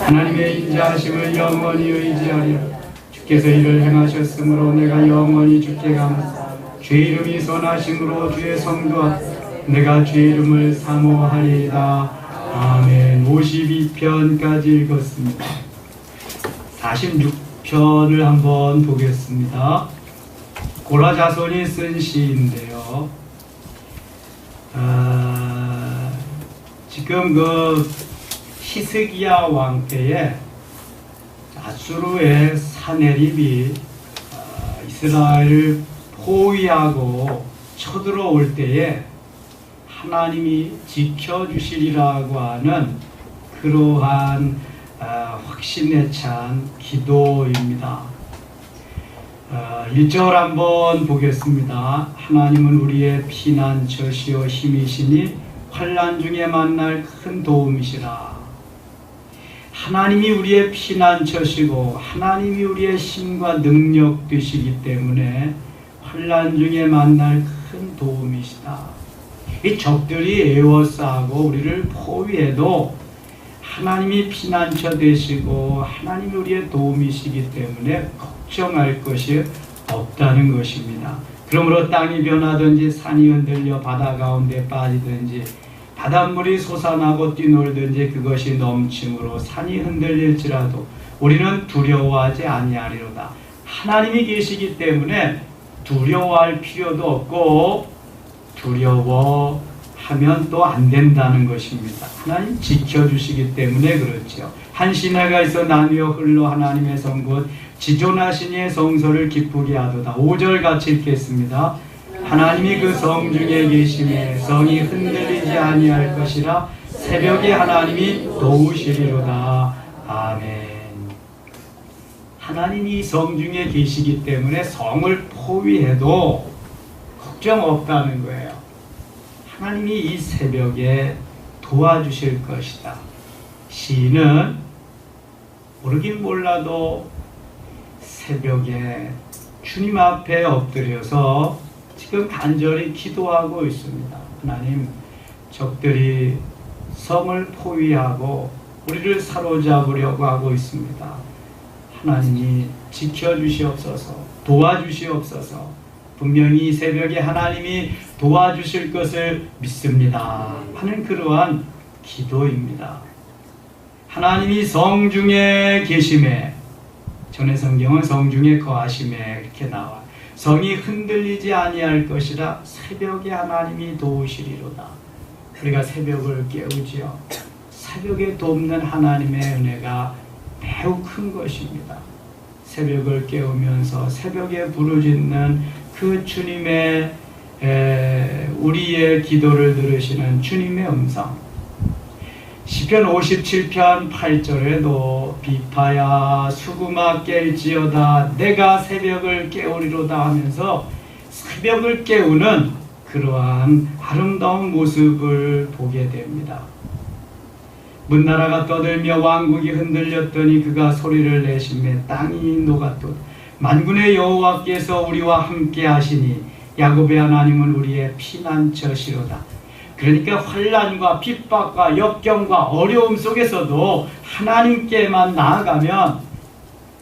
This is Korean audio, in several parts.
하나님의 인자하심을 영원히 의지하리라. 주께서 이를 행하셨으므로 내가 영원히 주께 감사. 주의 이름이 선하심으로 주의 성도 내가 주의 이름을 사모하리이다. 아멘. 52편까지 읽었습니다. 46편을 한번 보겠습니다. 고라 자손이 쓴 시인데요. 지금 그 히스기야 왕 때에 아수르의 사내립이 이스라엘을 포위하고 쳐들어올 때에 하나님이 지켜주시리라고 하는 그러한 확신에 찬 기도입니다. 1절 한번 보겠습니다. 하나님은 우리의 피난처시요 힘이시니 환난 중에 만날 큰 도움이시라. 하나님이 우리의 피난처시고 하나님이 우리의 힘과 능력 되시기 때문에 환난 중에 만날 큰 도움이시다. 이 적들이 에워싸고 우리를 포위해도 하나님이 피난처 되시고 하나님이 우리의 도움이시기 때문에 걱정할 것이 없다는 것입니다. 그러므로 땅이 변하든지 산이 흔들려 바다 가운데 빠지든지 바닷물이 솟아나고 뛰놀든지 그것이 넘침으로 산이 흔들릴지라도 우리는 두려워하지 아니하리로다. 하나님이 계시기 때문에 두려워할 필요도 없고 두려워하면 또 안 된다는 것입니다. 하나님 지켜주시기 때문에 그렇죠. 한 시내가 있어 나뉘어 흘러 하나님의 성곳 지존하신 이의 성소를 기쁘게 하도다. 5절 같이 읽겠습니다. 하나님이 그 성 중에 계심에 성이 흔들리지 아니할 것이라 새벽에 하나님이 도우시리로다. 아멘. 하나님이 성 중에 계시기 때문에 성을 포위해도 걱정 없다는 거예요. 하나님이 이 새벽에 도와주실 것이다. 시인은 모르긴 몰라도 새벽에 주님 앞에 엎드려서 지금 간절히 기도하고 있습니다. 하나님, 적들이 성을 포위하고 우리를 사로잡으려고 하고 있습니다. 하나님이 지켜주시옵소서, 도와주시옵소서. 분명히 이 새벽에 하나님이 도와주실 것을 믿습니다 하는 그러한 기도입니다. 하나님이 성중에 계심에, 전의 성경은 성중에 거하심에 이렇게 나와요. 성이 흔들리지 아니할 것이라 새벽에 하나님이 도우시리로다. 우리가 새벽을 깨우지요. 새벽에 돕는 하나님의 은혜가 매우 큰 것입니다. 새벽을 깨우면서 새벽에 부르짖는 그 주님의 우리의 기도를 들으시는 주님의 음성. 시편 57편 8절에도 비파야 수구마 깰지어다 내가 새벽을 깨우리로다 하면서 새벽을 깨우는 그러한 아름다운 모습을 보게 됩니다. 문나라가 떠들며 왕국이 흔들렸더니 그가 소리를 내시매 땅이 녹았도다. 만군의 여호와께서 우리와 함께 하시니 야곱의 하나님은 우리의 피난처시로다. 그러니까 환난과 핍박과 역경과 어려움 속에서도 하나님께만 나아가면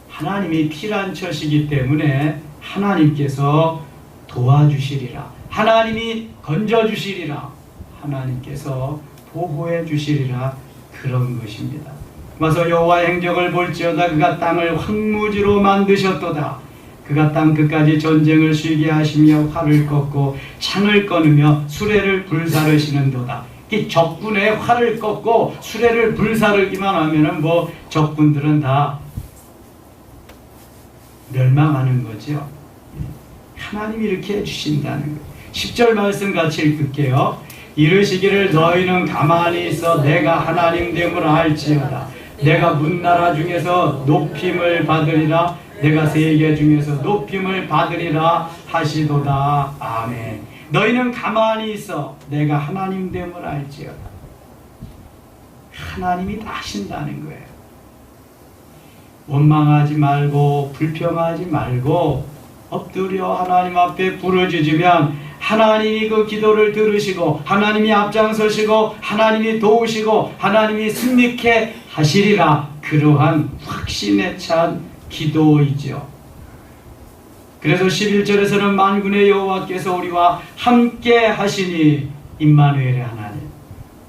하나님이 피난처시기 때문에 하나님께서 도와주시리라. 하나님이 건져주시리라. 하나님께서 보호해 주시리라. 그런 것입니다. 그래서 여호와의 행적을 볼지어다 그가 땅을 황무지로 만드셨도다. 그가 땅 끝까지 전쟁을 쉬게 하시며 활을 꺾고 창을 끊으며 수레를 불사르시는도다. 이 적군의 활을 꺾고 수레를 불사르기만 하면은 뭐 적군들은 다 멸망하는 거죠. 하나님이 이렇게 해주신다는 거예요. 10절 말씀 같이 읽을게요. 이르시기를 너희는 가만히 있어 내가 하나님 됨을 알지어다. 내가 문나라 중에서 높임을 받으리라. 내가 세계 중에서 높임을 받으리라 하시도다. 아멘. 너희는 가만히 있어 내가 하나님 됨을 알지어다. 하나님이 다 하신다는 거예요. 원망하지 말고 불평하지 말고 엎드려 하나님 앞에 부르짖으면 하나님이 그 기도를 들으시고 하나님이 앞장서시고 하나님이 도우시고 하나님이 승리케 하시리라. 그러한 확신에 찬 기도이죠. 그래서 11절에서는 만군의 여호와께서 우리와 함께 하시니 임마누엘의 하나님,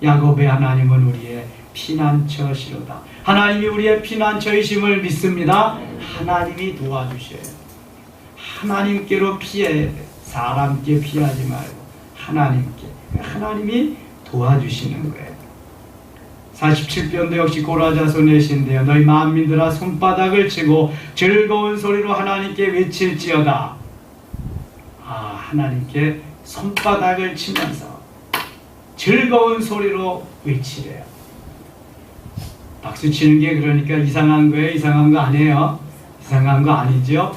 야곱의 하나님은 우리의 피난처시로다. 하나님이 우리의 피난처이심을 믿습니다. 하나님이 도와주셔요. 하나님께로 피해야 돼. 사람께 피하지 말고 하나님께. 하나님이 도와주시는 거예요. 47편도 역시 고라자손의시인데요. 너희 만민들아 손바닥을 치고 즐거운 소리로 하나님께 외칠지어다. 하나님께 손바닥을 치면서 즐거운 소리로 외치래요. 박수 치는 게 그러니까 이상한 거예요? 이상한 거 아니에요? 이상한 거 아니죠?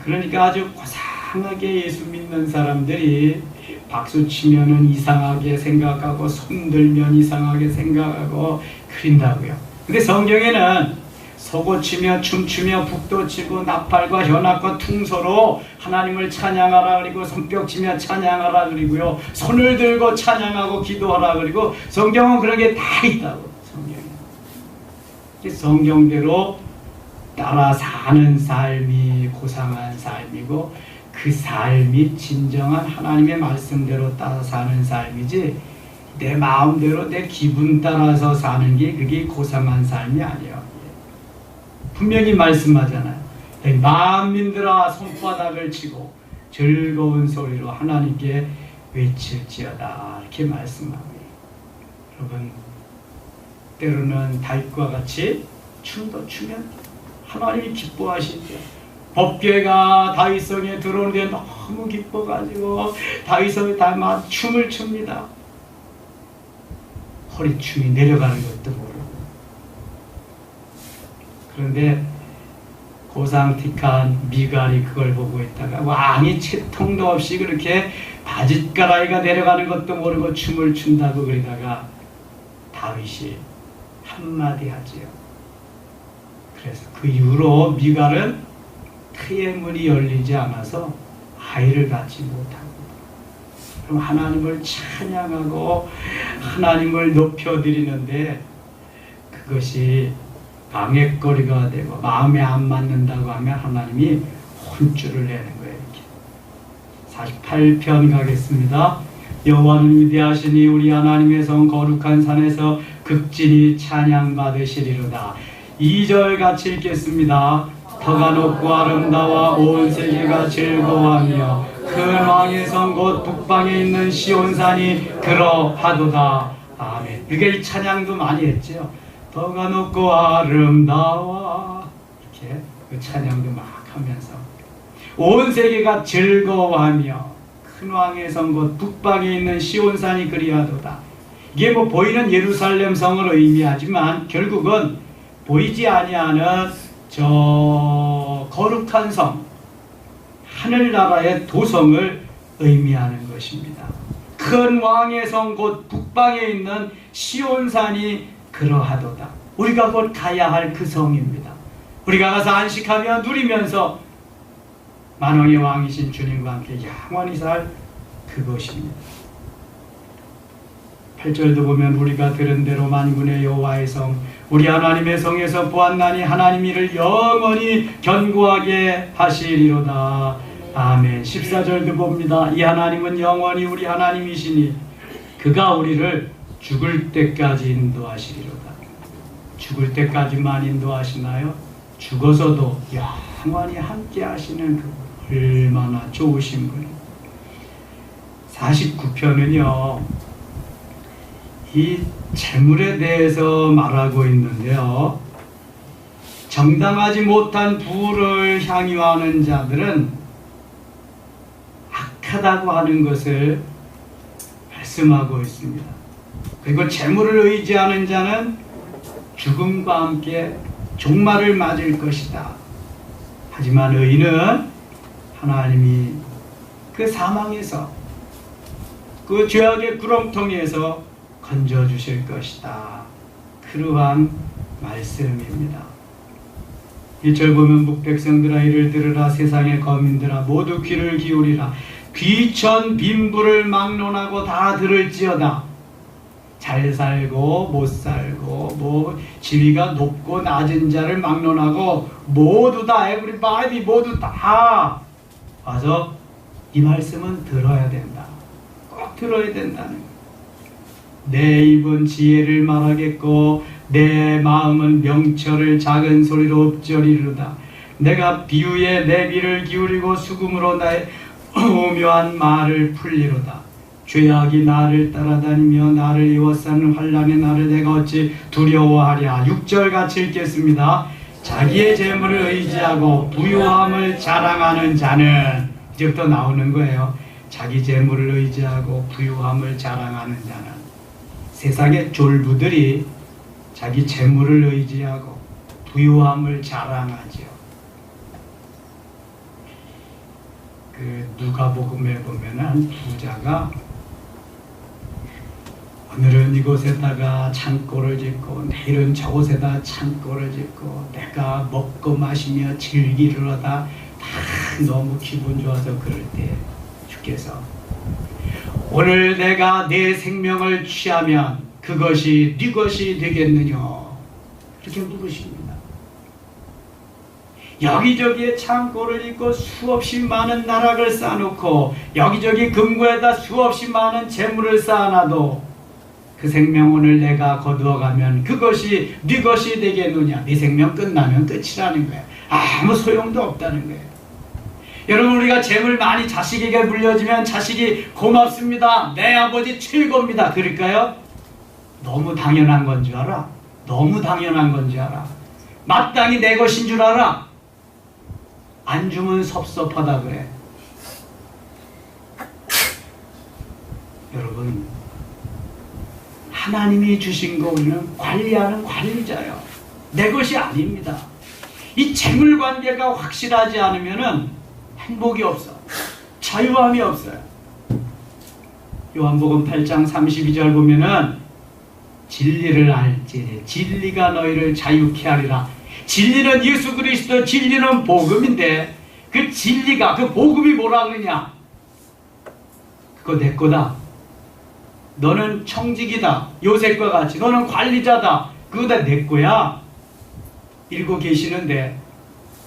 그러니까 아주 고상하게 예수 믿는 사람들이 박수 치면은 이상하게 생각하고 손 들면 이상하게 생각하고 그린다고요. 근데 성경에는 소고치며 춤추며 북돋치고 나팔과 현악과 퉁소로 하나님을 찬양하라 그리고 손뼉치며 찬양하라 그리고요, 손을 들고 찬양하고 기도하라 그리고 성경은 그런 게 다 있다고. 성경대로 따라 사는 삶이 고상한 삶이고 그 삶이 진정한 하나님의 말씀대로 따라 사는 삶이지 내 마음대로 내 기분 따라서 사는 게 그게 고상한 삶이 아니에요. 분명히 말씀하잖아요. 만민들아 손바닥을 치고 즐거운 소리로 하나님께 외칠지어다 이렇게 말씀합니다. 여러분, 때로는 다윗과 같이 춤도 추면 하나님이 기뻐하시죠. 법궤가 다윗성에 들어오는데 너무 기뻐가지고 다윗성에 다 막 춤을 춥니다. 허리춤이 내려가는 것도 모르고. 그런데 고상틱한 미갈이 그걸 보고 있다가 왕이 채통도 없이 그렇게 바짓가라이가 내려가는 것도 모르고 춤을 춘다고 그러다가 다윗이 한마디 하지요. 그래서 그 이후로 미갈은 태의 문이 열리지 않아서 아이를 갖지 못하고, 그럼 하나님을 찬양하고 하나님을 높여드리는데 그것이 방해거리가 되고 마음에 안 맞는다고 하면 하나님이 혼쭐을 내는 거예요. 이렇게 48편 가겠습니다. 여호와는 위대하시니 우리 하나님의 성 거룩한 산에서 극진히 찬양받으시리로다. 2절 같이 읽겠습니다. 터가 높고 아름다워 온 세계가 즐거워하며 큰 왕의 성 곧 북방에 있는 시온산이 그러하도다. 아멘. 그러니까 이 찬양도 많이 했죠. 터가 높고 아름다워 이렇게 그 찬양도 막 하면서 온 세계가 즐거워하며 큰 왕의 성 곧 북방에 있는 시온산이 그리하도다. 이게 뭐 보이는 예루살렘 성을 의미하지만 결국은 보이지 아니하는 저 거룩한 성, 하늘나라의 도성을 의미하는 것입니다. 큰 왕의 성 곧 북방에 있는 시온산이 그러하도다. 우리가 곧 가야 할 그 성입니다. 우리가 가서 안식하며 누리면서 만왕의 왕이신 주님과 함께 영원히 살 그것입니다. 8절도 보면 우리가 들은 대로 만군의 여호와의 성 우리 하나님의 성에서 보았나니 하나님 이를 영원히 견고하게 하시리로다. 아멘. 14절도 봅니다. 이 하나님은 영원히 우리 하나님이시니 그가 우리를 죽을 때까지 인도하시리로다. 죽을 때까지만 인도하시나요? 죽어서도 영원히 함께 하시는 그 얼마나 좋으신 분이. 49편은요 이 재물에 대해서 말하고 있는데요, 정당하지 못한 부를 향유하는 자들은 악하다고 하는 것을 말씀하고 있습니다. 그리고 재물을 의지하는 자는 죽음과 함께 종말을 맞을 것이다. 하지만 의인은 하나님이 그 사망에서 그 죄악의 구렁텅이에서 건져주실 것이다. 그러한 말씀입니다. 1절 보면 북백성들아 이를 들으라. 세상의 거민들아 모두 귀를 기울이라. 귀천 빈부를 막론하고 다 들을지어다. 잘 잘 살고 못 살고 뭐 지위가 높고 낮은 자를 막론하고 모두 다 에브리바디 모두 다 와서 이 말씀은 들어야 된다. 꼭 들어야 된다는 거예요. 내 입은 지혜를 말하겠고 내 마음은 명철을 작은 소리로 읊조리로다. 내가 비유에 내 귀를 기울이고 수금으로 나의 오묘한 말을 풀리로다. 죄악이 나를 따라다니며 나를 이워싸는 환난의 나를 내가 어찌 두려워하랴. 6절 같이 읽겠습니다. 자기의 재물을 의지하고 부유함을 자랑하는 자는, 이제부터 나오는 거예요. 자기 재물을 의지하고 부유함을 자랑하는 자는, 세상의 졸부들이 자기 재물을 의지하고 부유함을 자랑하죠. 그 누가복음에 보면 한 부자가 오늘은 이곳에다가 창고를 짓고 내일은 저곳에다 창고를 짓고 내가 먹고 마시며 즐기려다 다 너무 기분 좋아서 그럴 때 주께서 오늘 내가 내 생명을 취하면 그것이 네 것이 되겠느냐 이렇게 물으십니다. 여기저기에 창고를 짓고 수없이 많은 나락을 쌓아놓고 여기저기 금고에다 수없이 많은 재물을 쌓아놔도 그 생명 오늘 내가 거두어가면 그것이 네 것이 되겠느냐. 네 생명 끝나면 끝이라는 거야. 아무 소용도 없다는 거예요. 여러분, 우리가 재물 많이 자식에게 물려주면 자식이 고맙습니다, 내 아버지 최고입니다, 그럴까요? 너무 당연한 건 줄 알아. 너무 당연한 건 줄 알아. 마땅히 내 것인 줄 알아. 안 주면 섭섭하다 그래. 여러분, 하나님이 주신 거 우리는 관리하는 관리자요. 내 것이 아닙니다. 이 재물 관계가 확실하지 않으면은 행복이 없어. 자유함이 없어요. 요한복음 8장 32절 보면은 진리를 알지니 진리가 너희를 자유케 하리라. 진리는 예수 그리스도, 진리는 복음인데 그 진리가, 그 복음이 뭐라 그러냐? 그거 내 거다. 너는 청직이다. 요셉과 같이 너는 관리자다. 그거 다 내 거야. 읽고 계시는데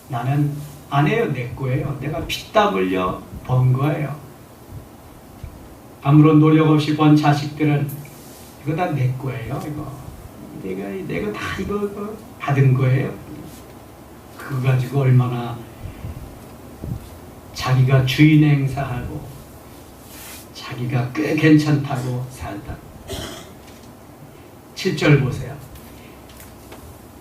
나는 안 해요. 내 거예요. 내가 피땀 흘려 번 거예요. 아무런 노력 없이 번 자식들은 이거 다 내 거예요. 이거 내가 다 이거 받은 거예요. 그거 가지고 얼마나 자기가 주인 행사하고 자기가 꽤 괜찮다고 살다. 7절 보세요.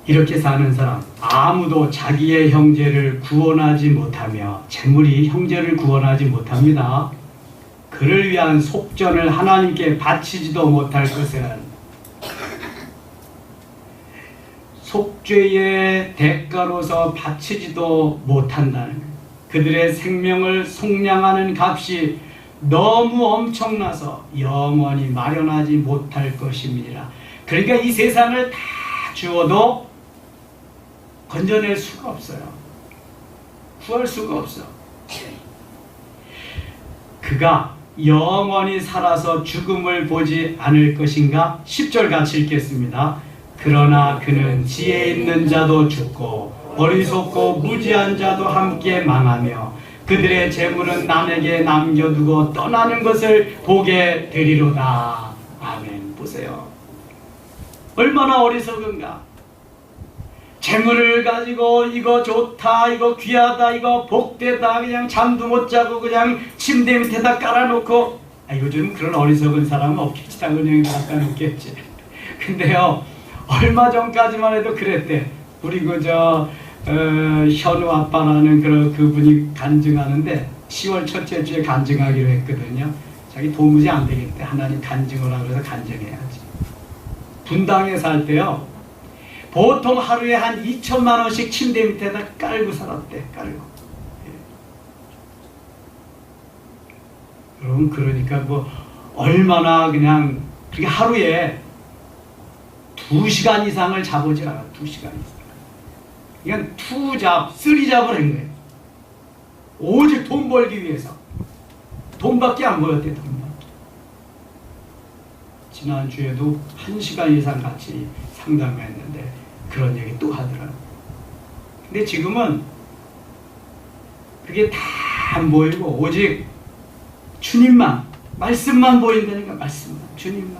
이렇게 사는 사람, 아무도 자기의 형제를 구원하지 못하며, 재물이 형제를 구원하지 못합니다. 그를 위한 속전을 하나님께 바치지도 못할 것은 속죄의 대가로서 바치지도 못한다는 거예요. 그들의 생명을 속량하는 값이 너무 엄청나서 영원히 마련하지 못할 것입니다. 그러니까 이 세상을 다 주어도 건져낼 수가 없어요. 구할 수가 없어. 그가 영원히 살아서 죽음을 보지 않을 것인가? 10절 같이 읽겠습니다. 그러나 그는 지혜 있는 자도 죽고 어리석고 무지한 자도 함께 망하며 그들의 재물은 남에게 남겨두고 떠나는 것을 보게 되리로다. 아멘. 보세요. 얼마나 어리석은가. 재물을 가지고 이거 좋다, 이거 귀하다, 이거 복되다, 그냥 잠도 못 자고 그냥 침대 밑에다 깔아놓고, 요즘 그런 어리석은 사람은 없겠지. 당연히 갖다 놓겠지. 근데요, 얼마 전까지만 해도 그랬대. 우리 현우 아빠라는 그분이 간증하는데 10월 첫째 주에 간증하기로 했거든요. 자기 도무지 안 되겠대. 하나님 간증을 하고 그래서 간증해야지. 분당에 살 때요, 보통 하루에 한 2천만 원씩 침대 밑에다 깔고 살았대. 깔고. 여러분, 그러니까 얼마나 그냥, 그게 하루에 2시간 이상을 자보지 않아. 2시간 이상. 그냥 2잡, 3잡을 한 거예요. 오직 돈 벌기 위해서. 돈밖에 안 보였대. 돈밖에. 지난주에도 1시간 이상 같이 상담했는데 그런 얘기 또 하더라고요. 근데 지금은 그게 다 안 보이고 오직 주님만, 말씀만 보인다니까. 말씀만, 주님만.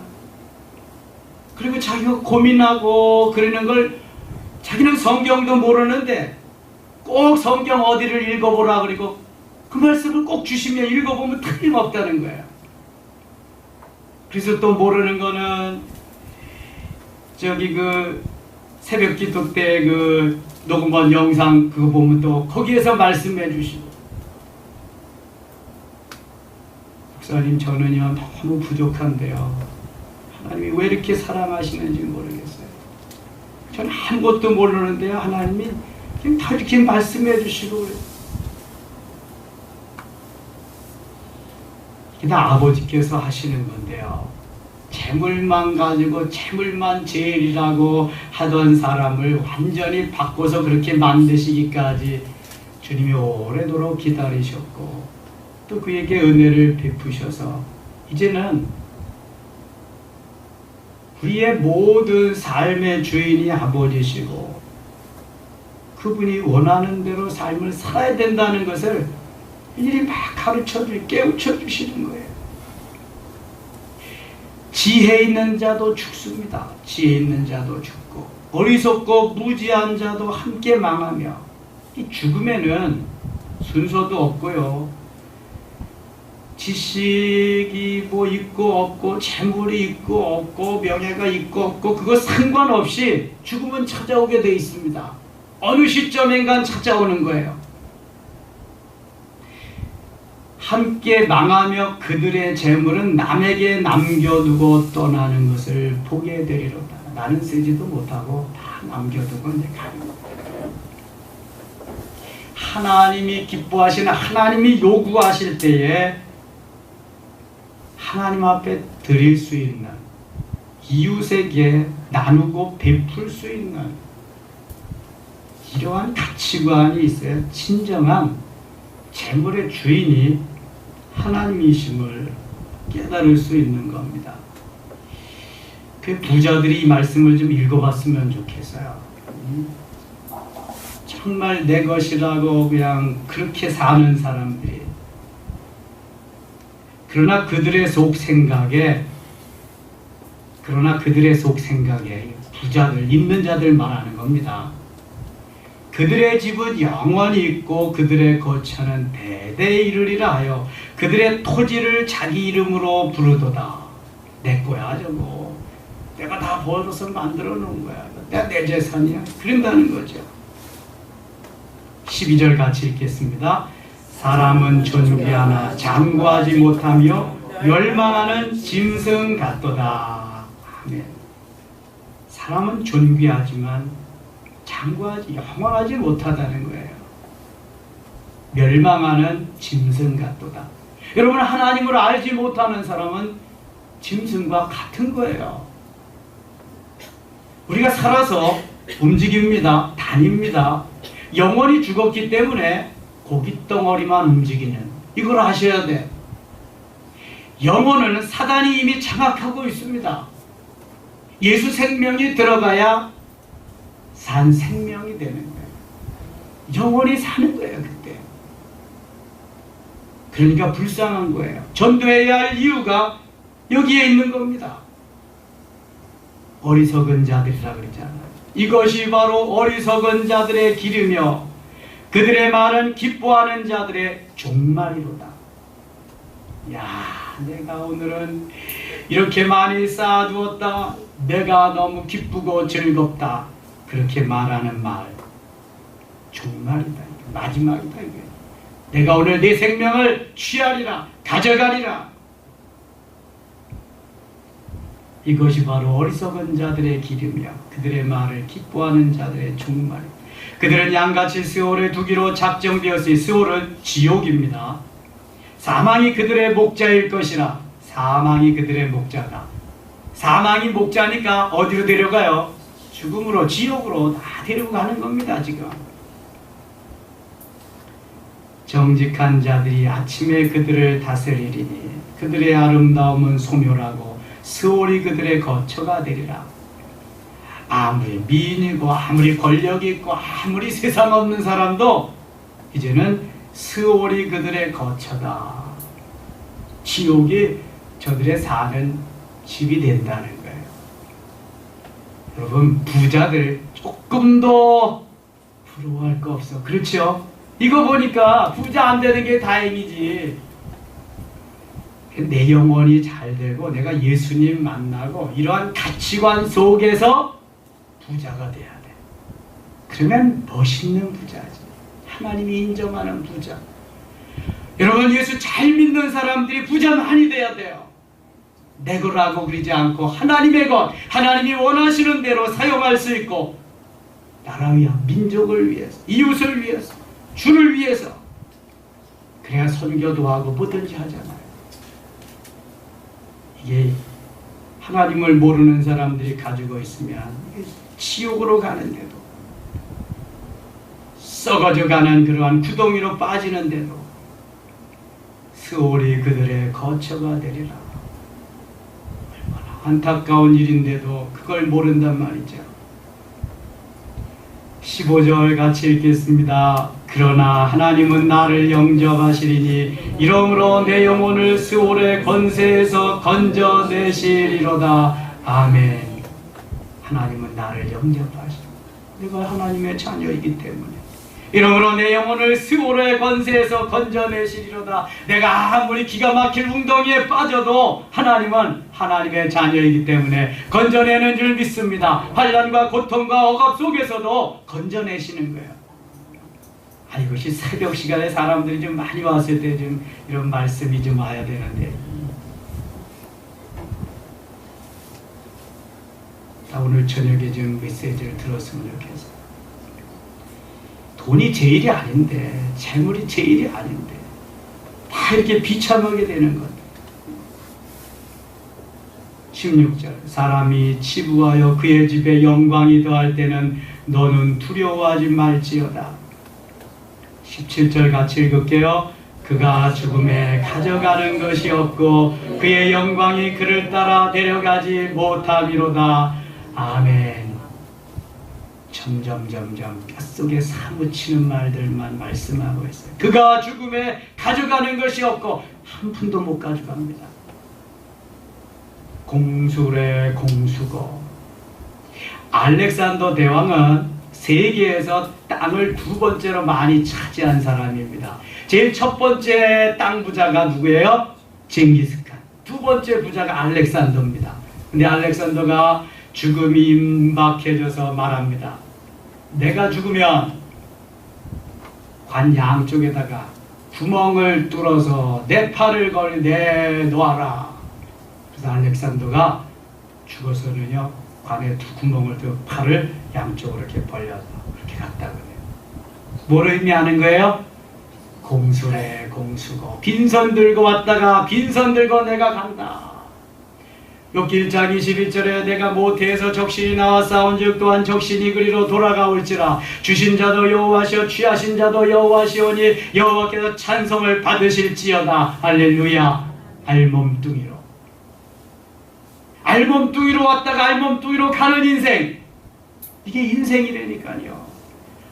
그리고 자기가 고민하고 그러는 걸 자기는 성경도 모르는데 꼭 성경 어디를 읽어보라 그리고 그 말씀을 꼭 주시면 읽어보면 틀림없다는 거예요. 그래서 또 모르는 거는 저기 그 새벽 기도 때 그 녹음본 영상 그거 보면 또 거기에서 말씀해 주시고, 목사님 저는요 너무 부족한데요 하나님이 왜 이렇게 사랑하시는지 모르겠어요. 저는 아무것도 모르는데요 하나님이 그냥 다 이렇게 말씀해 주시고 그래요. 이게 다 아버지께서 하시는 건데요, 재물만 가지고 재물만 제일이라고 하던 사람을 완전히 바꿔서 그렇게 만드시기까지 주님이 오래도록 기다리셨고 또 그에게 은혜를 베푸셔서 이제는 우리의 모든 삶의 주인이 아버지시고 그분이 원하는 대로 삶을 살아야 된다는 것을 일일이 막 가르쳐주고 깨우쳐 주시는 거예요. 지혜 있는 자도 죽습니다. 지혜 있는 자도 죽고 어리석고 무지한 자도 함께 망하며, 이 죽음에는 순서도 없고요, 지식이 뭐 있고 없고 재물이 있고 없고 명예가 있고 없고 그거 상관없이 죽음은 찾아오게 돼 있습니다. 어느 시점인간 찾아오는 거예요. 함께 망하며 그들의 재물은 남에게 남겨두고 떠나는 것을 보게 되리로다. 나는 쓰지도 못하고 다 남겨두고 이제 가는 거예요. 하나님이 기뻐하시는, 하나님이 요구하실 때에 하나님 앞에 드릴 수 있는, 이웃에게 나누고 베풀 수 있는 이러한 가치관이 있어야 진정한 재물의 주인이 하나님이심을 깨달을 수 있는 겁니다. 그 부자들이 이 말씀을 좀 읽어봤으면 좋겠어요. 정말 내 것이라고 그냥 그렇게 사는 사람들이, 그러나 그들의 속 생각에 부자들, 있는 자들 말하는 겁니다. 그들의 집은 영원히 있고 그들의 거처는 대대에 이르리라 하여 그들의 토지를 자기 이름으로 부르도다. 내 거야 저거. 내가 다 벌어서 만들어 놓은 거야. 내 재산이야. 그런다는 거죠. 12절 같이 읽겠습니다. 사람은 존귀하나 장구하지 못하며 멸망하는 짐승 같도다. 아멘. 사람은 존귀하지만 영원하지 못하다는 거예요. 멸망하는 짐승 같도다. 여러분, 하나님을 알지 못하는 사람은 짐승과 같은 거예요. 우리가 살아서 움직입니다. 다닙니다. 영원히 죽었기 때문에 고깃덩어리만 움직이는, 이걸 아셔야 돼. 영혼은 사단이 이미 장악하고 있습니다. 예수 생명이 들어가야 산 생명이 되는 거예요. 영원히 사는 거예요, 그때. 그러니까 불쌍한 거예요. 전도해야 할 이유가 여기에 있는 겁니다. 어리석은 자들이라 그러잖아요. 이것이 바로 어리석은 자들의 길이며 그들의 말은 기뻐하는 자들의 종말이로다. 야, 내가 오늘은 이렇게 많이 쌓아두었다. 내가 너무 기쁘고 즐겁다. 그렇게 말하는 말, 종말이다. 마지막이다. 이게. 내가 오늘 내 생명을 취하리라, 가져가리라. 이것이 바로 어리석은 자들의 길이며 그들의 말을 기뻐하는 자들의 종말이다. 그들은 양같이 스올에 두기로 작정되었으니, 스올은 지옥입니다. 사망이 그들의 목자일 것이라. 사망이 그들의 목자다. 사망이 목자니까 어디로 데려가요? 죽음으로, 지옥으로 다 데리고 가는 겁니다. 지금 정직한 자들이 아침에 그들을 다스리리니 그들의 아름다움은 소멸하고 스올이 그들의 거처가 되리라. 아무리 미인이고 아무리 권력이 있고 아무리 세상 없는 사람도 이제는 스올이 그들의 거처다. 지옥이 저들의 사는 집이 된다는 거예요. 여러분, 부자들 조금도 부러워할 거 없어. 그렇죠? 이거 보니까 부자 안 되는 게 다행이지. 내 영혼이 잘 되고 내가 예수님 만나고 이러한 가치관 속에서 부자가 돼야 돼. 그러면 멋있는 부자지. 하나님이 인정하는 부자. 여러분, 예수 잘 믿는 사람들이 부자 많이 돼야 돼요. 내 거라고 그러지 않고 하나님의 것, 하나님이 원하시는 대로 사용할 수 있고, 나라 위한 민족을 위해서, 이웃을 위해서, 주를 위해서. 그래야 선교도 하고 뭐든지 하잖아요. 이게 하나님을 모르는 사람들이 가지고 있으면 지옥으로 가는데도, 썩어져 가는 그러한 구덩이로 빠지는데도 스올이 그들의 거처가 되리라. 얼마나 안타까운 일인데도 그걸 모른단 말이죠. 15절 같이 읽겠습니다. 그러나 하나님은 나를 영접하시리니 이러므로 내 영혼을 스올의 권세에서 건져내시리로다. 아멘. 하나님은 나를 영접하시리. 내가 하나님의 자녀이기 때문에. 이러므로 내 영혼을 스올의 권세에서 건져내시리로다. 내가 아무리 기가 막힐 웅덩이에 빠져도 하나님은 하나님의 자녀이기 때문에 건져내는 줄 믿습니다. 환난과 고통과 억압 속에서도 건져내시는 거예요. 이것이 새벽 시간에 사람들이 좀 많이 왔을 때 좀 이런 말씀이 좀 와야 되는데, 오늘 저녁에 좀 메시지를 들었으면 좋겠어요. 돈이 제일이 아닌데, 재물이 제일이 아닌데 다 이렇게 비참하게 되는 것. 16절, 사람이 치부하여 그의 집에 영광이 더할 때는 너는 두려워하지 말지어다. 17절 같이 읽을게요. 그가 죽음에 가져가는 것이 없고 그의 영광이 그를 따라 데려가지 못하리로다. 아멘. 점점 뼛속에 사무치는 말들만 말씀하고 있어요. 그가 죽음에 가져가는 것이 없고 한 푼도 못 가져갑니다. 공술의 공수고. 알렉산더 대왕은 세계에서 땅을 두 번째로 많이 차지한 사람입니다. 제일 첫 번째 땅 부자가 누구예요? 징기스칸. 두 번째 부자가 알렉산더입니다. 근데 알렉산더가 죽음이 임박해져서 말합니다. 내가 죽으면 관 양쪽에다가 구멍을 뚫어서 내 팔을 내놓아라. 그래서 알렉산더가 죽어서는요, 관에 두 구멍을 뚫어 팔을 양쪽으로 이렇게 벌려서 그렇게 갔다 그래요. 뭘 의미하는 거예요? 공술의 공수고. 빈손 들고 왔다가 빈손 들고 내가 간다. 욥기 1장 21절에 내가 모태에서 적신이 나와 싸운즉 또한 적신이 그리로 돌아가올지라. 주신 자도 여호와시오 취하신 자도 여호와시오니 여호와께서 찬송을 받으실지어다. 할렐루야. 알몸뚱이로 왔다가 알몸뚱이로 가는 인생. 이게 인생이라니까요.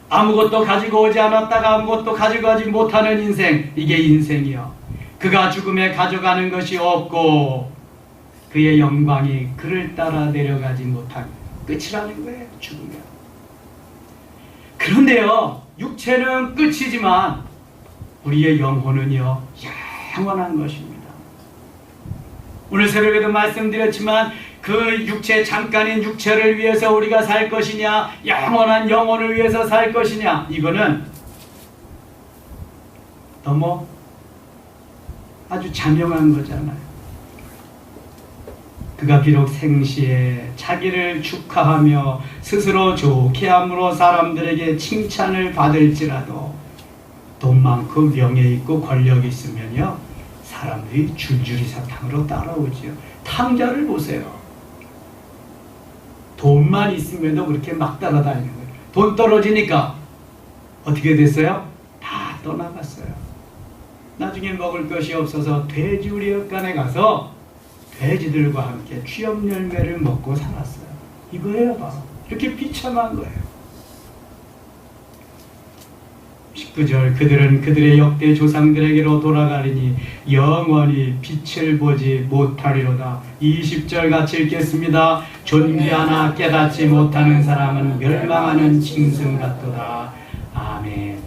아무것도 가지고 오지 않았다가 아무것도 가지고 가지 못하는 인생. 이게 인생이요. 그가 죽음에 가져가는 것이 없고 그의 영광이 그를 따라 내려가지 못한 끝이라는 거예요. 죽으면. 그런데요, 육체는 끝이지만 우리의 영혼은요, 영원한 것입니다. 오늘 새벽에도 말씀드렸지만 그 육체, 잠깐인 육체를 위해서 우리가 살 것이냐, 영원한 영혼을 위해서 살 것이냐, 이거는 너무 아주 자명한 거잖아요. 그가 비록 생시에 자기를 축하하며 스스로 좋게 함으로 사람들에게 칭찬을 받을지라도 돈 많고 명예 있고 권력이 있으면요, 사람들이 줄줄이 사탕으로 따라오지요. 탕자를 보세요. 돈만 있으면도 그렇게 막 따라다니는 거예요. 돈 떨어지니까 어떻게 됐어요? 다 떠나갔어요. 나중에 먹을 것이 없어서 돼지우리역간에 가서 돼지들과 함께 취업 열매를 먹고 살았어요. 이거예요, 봐. 이렇게 비참한 거예요. 19절 그들은 그들의 역대 조상들에게로 돌아가리니 영원히 빛을 보지 못하리로다. 20절 같이 읽겠습니다. 존귀하나 깨닫지 못하는 사람은 멸망하는 짐승 같도다. 아멘.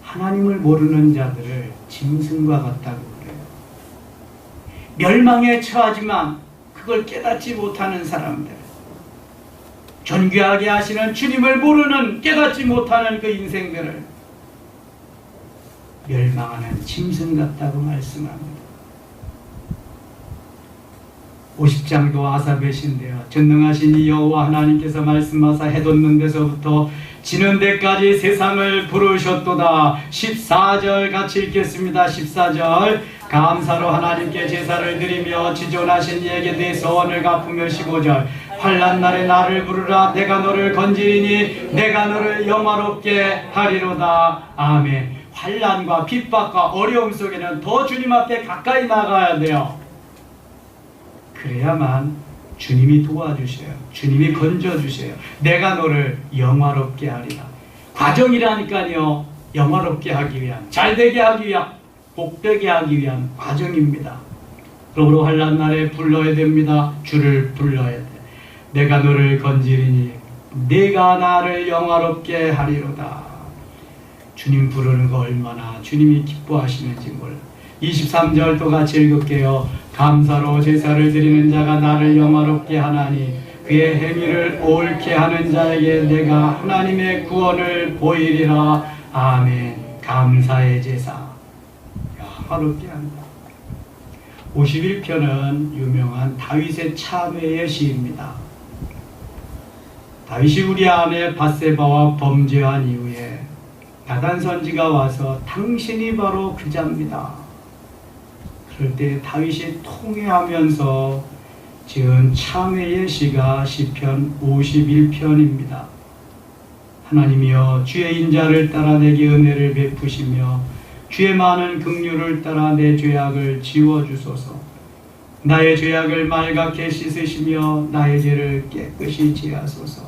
하나님을 모르는 자들을 짐승과 같다고 그래요. 멸망에 처하지만 그걸 깨닫지 못하는 사람들, 존귀하게 하시는 주님을 모르는, 깨닫지 못하는 그 인생들을 멸망하는 짐승 같다고 말씀합니다. 50장도 아삽의 시인데요. 전능하신 이 여호와 하나님께서 말씀하사 해 돋는 데서부터 지는 데까지 세상을 부르셨도다. 14절 같이 읽겠습니다. 14절 감사로 하나님께 제사를 드리며 지존하신 이에게 내 소원을 갚으며 15절 환난 날에 나를 부르라. 내가 너를 건지리니 내가 너를 영화롭게 하리로다. 아멘. 환난과 핍박과 어려움 속에는 더 주님 앞에 가까이 나가야 돼요. 그래야만 주님이 도와주셔요. 주님이 건져주셔요. 내가 너를 영화롭게 하리라. 과정이라니까요. 영화롭게 하기 위한, 잘되게 하기 위한, 복되게 하기 위한 과정입니다. 그러므로 환난 날에 불러야 됩니다. 주를 불러야 돼. 내가 너를 건지리니 내가 나를 영화롭게 하리로다. 주님 부르는 거 얼마나 주님이 기뻐하시는지 몰라. 23절 또 같이 읽을게요. 감사로 제사를 드리는 자가 나를 영화롭게 하나니 그의 행위를 옳게 하는 자에게 내가 하나님의 구원을 보이리라. 아멘. 감사의 제사 영화롭게 한다. 51편은 유명한 다윗의 참회의 시입니다. 다윗이 우리아 아내 밧세바와 범죄한 이후에 나단 선지가 와서 당신이 바로 그자입니다. 그럴 때 다윗이 통회하면서 지은 참회의 시가 시편 51편입니다. 하나님이여 주의 인자를 따라 내게 은혜를 베푸시며 주의 많은 긍휼을 따라 내 죄악을 지워주소서. 나의 죄악을 말갛게 씻으시며 나의 죄를 깨끗이 지하소서.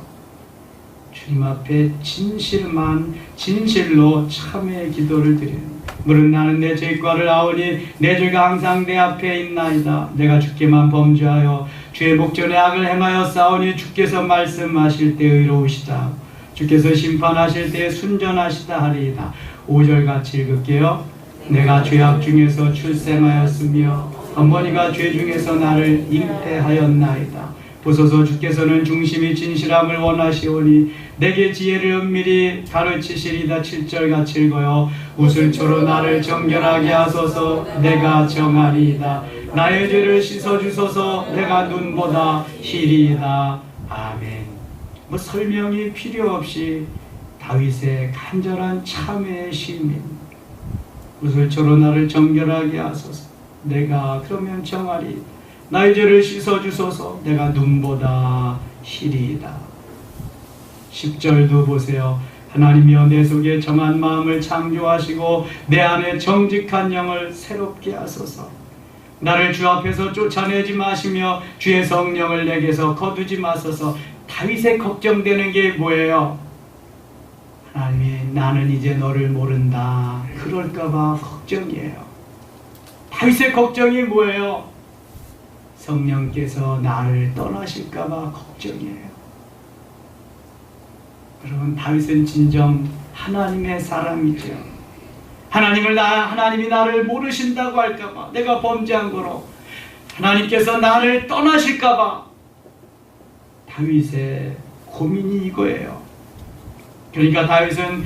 주님 앞에 진실로 참회의 기도를 드리는 물은 나는 내 죄과를 아오니 내 죄가 항상 내 앞에 있나이다. 내가 주께만 범죄하여 주의 목전에 악을 행하여 싸우니 주께서 말씀하실 때 의로우시다. 주께서 심판하실 때 순전하시다 하리이다. 5절 같이 읽을게요. 내가 죄악 중에서 출생하였으며 어머니가 죄 중에서 나를 잉태하였나이다. 보소서 주께서는 중심이 진실함을 원하시오니 내게 지혜를 은밀히 가르치시리다. 7절 같이 읽어요. 우슬초로 나를 정결하게 하소서. 내가 정하리이다. 나의 죄를 씻어주소서. 내가 눈보다 희리이다. 아멘. 뭐 설명이 필요 없이 다윗의 간절한 참회의 시입니다. 우슬초로 나를 정결하게 하소서. 내가 그러면 정하리. 나의 죄를 씻어주소서. 내가 눈보다 희리이다. 10절도 보세요. 하나님이여 내 속에 정한 마음을 창조하시고 내 안에 정직한 영을 새롭게 하소서. 나를 주 앞에서 쫓아내지 마시며 주의 성령을 내게서 거두지 마소서. 다윗의 걱정되는 게 뭐예요? 하나님이 나는 이제 너를 모른다. 그럴까봐 걱정이에요. 다윗의 걱정이 뭐예요? 성령께서 나를 떠나실까봐 걱정이에요. 여러분, 다윗은 진정 하나님의 사람이죠. 하나님이 나를 모르신다고 할까봐, 내가 범죄한 거로 하나님께서 나를 떠나실까봐 다윗의 고민이 이거예요. 그러니까 다윗은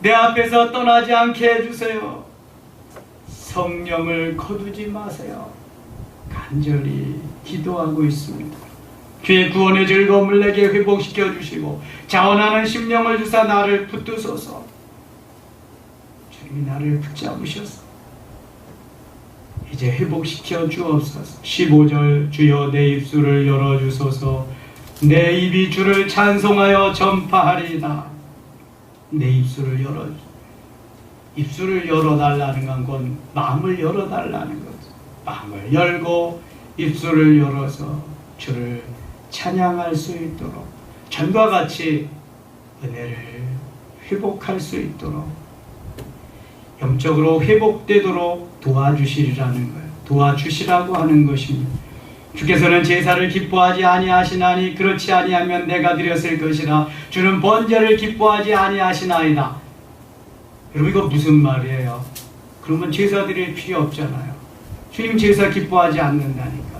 내 앞에서 떠나지 않게 해주세요. 성령을 거두지 마세요. 간절히 기도하고 있습니다. 주의 구원의 즐거움을 내게 회복시켜 주시고 자원하는 심령을 주사 나를 붙드소서. 주님이 나를 붙잡으셔서 이제 회복시켜 주옵소서. 15절 주여 내 입술을 열어주소서. 내 입이 주를 찬송하여 전파하리이다. 내 입술을 열어달라는 건 마음을 열어달라는 거죠. 마음을 열고 입술을 열어서 주를 찬양할 수 있도록 전과 같이 은혜를 회복할 수 있도록 영적으로 회복되도록 도와주시리라는 거예요. 도와주시라고 하는 것입니다. 주께서는 제사를 기뻐하지 아니하시나니 그렇지 아니하면 내가 드렸을 것이라. 주는 번제를 기뻐하지 아니하시나이다. 여러분 이거 무슨 말이에요? 그러면 제사 드릴 필요 없잖아요. 주님 제사 기뻐하지 않는다니까.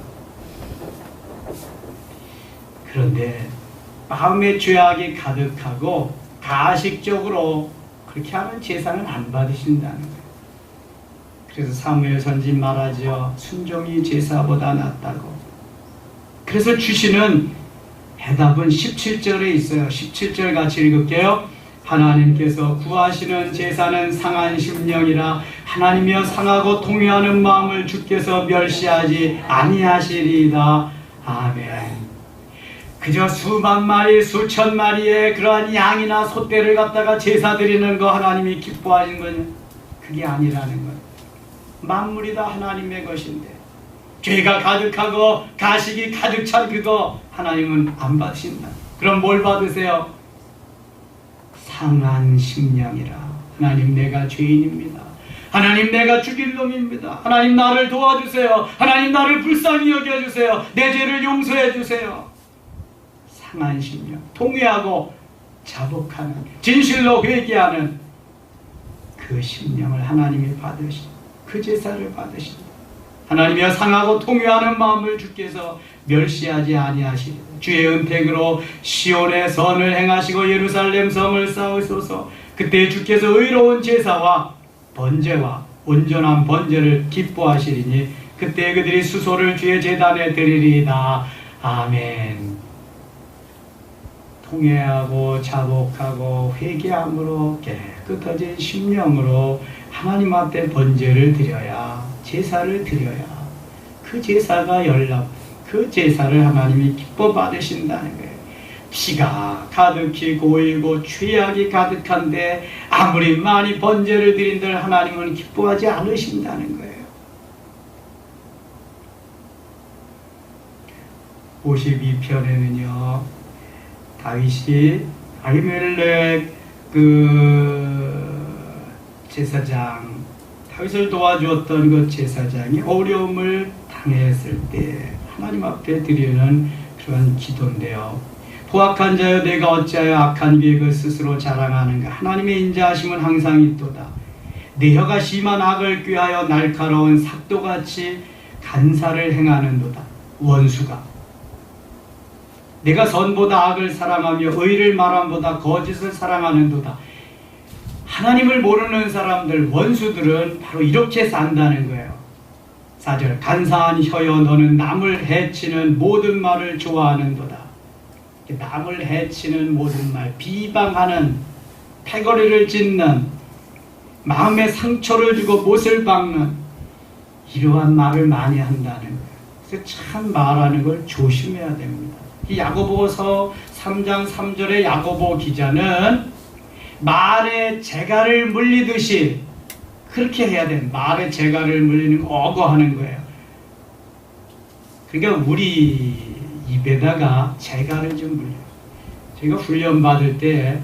그런데 마음에 죄악이 가득하고 가식적으로 그렇게 하면 제사는 안 받으신다는 거예요. 그래서 사무엘 선지자 말하죠. 순종이 제사보다 낫다고. 그래서 주시는 해답은 17절에 있어요. 17절 같이 읽을게요. 하나님께서 구하시는 제사는 상한 심령이라. 하나님이여 상하고 통회하는 마음을 주께서 멸시하지 아니하시리이다. 아멘. 그저 수만 마리 수천 마리의 그러한 양이나 소떼를 갖다가 제사 드리는 거 하나님이 기뻐하시는 건 그게 아니라는 거예요. 만물이 다 하나님의 것인데 죄가 가득하고 가식이 가득 찬 그거 하나님은 안 받으신다. 그럼 뭘 받으세요? 상한 심령이라. 하나님 내가 죄인입니다. 하나님 내가 죽일 놈입니다. 하나님 나를 도와주세요. 하나님 나를 불쌍히 여겨주세요. 내 죄를 용서해 주세요. 상한 심령, 통회하고 자복하는, 진실로 회개하는 그 심령을 하나님이 받으신, 그 제사를 받으신다. 하나님이여 상하고 통회하는 마음을 주께서 멸시하지 아니하시리라. 주의 은택으로 시온의 선을 행하시고 예루살렘 성을 쌓으소서. 그때 주께서 의로운 제사와 번제와 온전한 번제를 기뻐하시리니 그때 그들이 수소를 주의 제단에 드리리이다. 아멘. 통회하고 자복하고 회개함으로 깨끗해진 심령으로 하나님 앞에 번제를 드려야, 제사를 드려야 그 제사가 그 제사를 하나님이 기뻐 받으신다는 거예요. 피가 가득히 고이고 죄악이 가득한데 아무리 많이 번제를 드린들 하나님은 기뻐하지 않으신다는 거예요. 52편에는요 다윗이 아히멜렉 제사장, 다윗을 도와주었던 그 제사장이 어려움을 당했을 때 하나님 앞에 드리는 그런 기도인데요. 포악한 자여 내가 어찌하여 악한 계획을 스스로 자랑하는가. 하나님의 인자하심은 항상 있도다. 내 혀가 심한 악을 꾀하여 날카로운 삭도같이 간사를 행하는도다. 원수가 내가 선보다 악을 사랑하며 의를 말함보다 거짓을 사랑하는도다. 하나님을 모르는 사람들, 원수들은 바로 이렇게 산다는 거예요. 4절 간사한 혀여 너는 남을 해치는 모든 말을 좋아하는도다. 남을 해치는 모든 말, 비방하는, 패거리를 짓는, 마음에 상처를 주고 못을 박는 이러한 말을 많이 한다는 거예요. 그래서 참 말하는 걸 조심해야 됩니다. 이 야고보서 3장 3절의 야고보 기자는 말에 재갈을 물리듯이 그렇게 해야 돼. 말에 재갈을 물리는 거 어거하는 거예요. 그러니까 우리 입에다가 재갈을 좀 물려. 제가 훈련 받을 때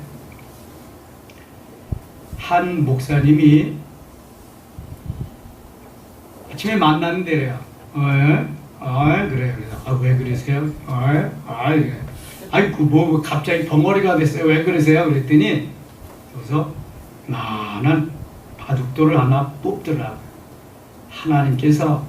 한 목사님이 아침에 만났는데요. 그래. 왜 그러세요? 뭐 갑자기 벙어리가 됐어요. 왜 그러세요? 그랬더니 그래서 많은 바둑돌을 하나 뽑더라고요. 하나님께서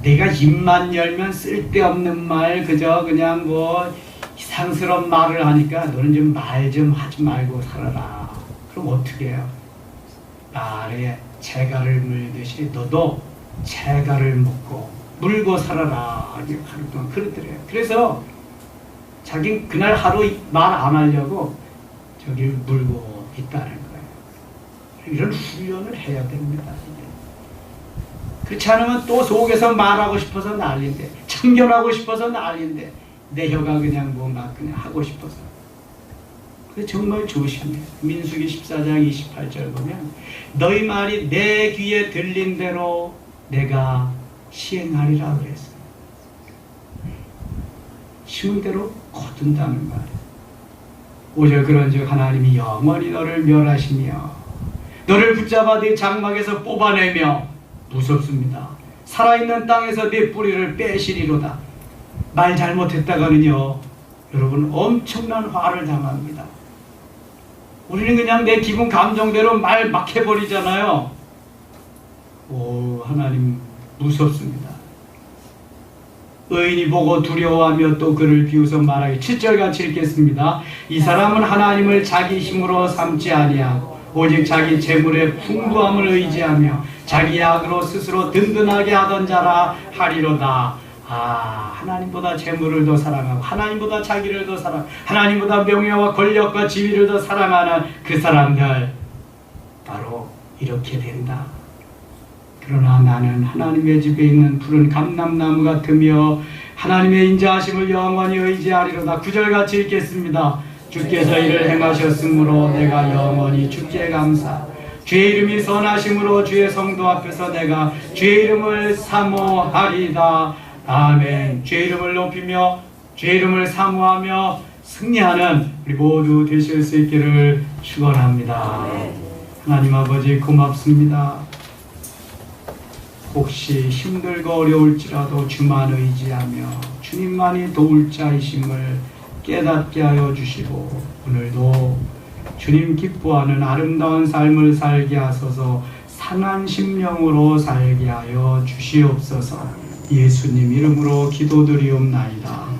내가 입만 열면 쓸데없는 말, 그냥 뭐 이상스러운 말을 하니까 너는 좀 말 좀 하지 말고 살아라. 그럼 어떻게 해요? 말에 재갈을 물듯이 너도 재갈을 물고 살아라. 하루 동안 그러더래요. 그래서 자기는 그날 하루 말 안 하려고 저기를 물고 있다는 거예요. 이런 훈련을 해야 됩니다. 그렇지 않으면 또 속에서 말하고 싶어서 난리인데, 참견하고 싶어서 난리인데, 내 혀가 그냥 하고 싶어서. 그래서 정말 조심해요. 민수기 14장 28절 보면 너희 말이 내 귀에 들린 대로 내가 시행하리라 그랬어요. 심은 대로 거둔다는 말이에요. 5절 그런즉 하나님이 영원히 너를 멸하시며 너를 붙잡아 네 장막에서 뽑아내며 무섭습니다. 살아있는 땅에서 네 뿌리를 빼시리로다. 말 잘못했다가는요 여러분 엄청난 화를 당합니다. 우리는 그냥 내 기분 감정대로 말 막 해버리잖아요. 오, 하나님 무섭습니다. 의인이 보고 두려워하며 또 그를 비웃어 말하기. 7절같이 읽겠습니다. 이 사람은 하나님을 자기 힘으로 삼지 아니하고 오직 자기 재물의 풍부함을 의지하며 자기 약으로 스스로 든든하게 하던 자라 하리로다. 하나님보다 재물을 더 사랑하고 하나님보다 자기를 더 사랑하고 하나님보다 명예와 권력과 지위를 더 사랑하는 그 사람들 바로 이렇게 된다. 그러나 나는 하나님의 집에 있는 푸른 감람나무 같으며 하나님의 인자하심을 영원히 의지하리로다. 9절같이 읽겠습니다. 주께서 이를 행하셨으므로 내가 영원히 주께 감사. 주의 이름이 선하심으로 주의 성도 앞에서 내가 주의 이름을 사모하리다. 아멘. 주의 이름을 높이며 주의 이름을 사모하며 승리하는 우리 모두 되실 수 있기를 축원합니다. 하나님 아버지 고맙습니다. 혹시 힘들고 어려울지라도 주만 의지하며 주님만이 도울 자이심을 깨닫게 하여 주시고 오늘도 주님 기뻐하는 아름다운 삶을 살게 하소서. 상한 심령으로 살게 하여 주시옵소서. 예수님 이름으로 기도드리옵나이다.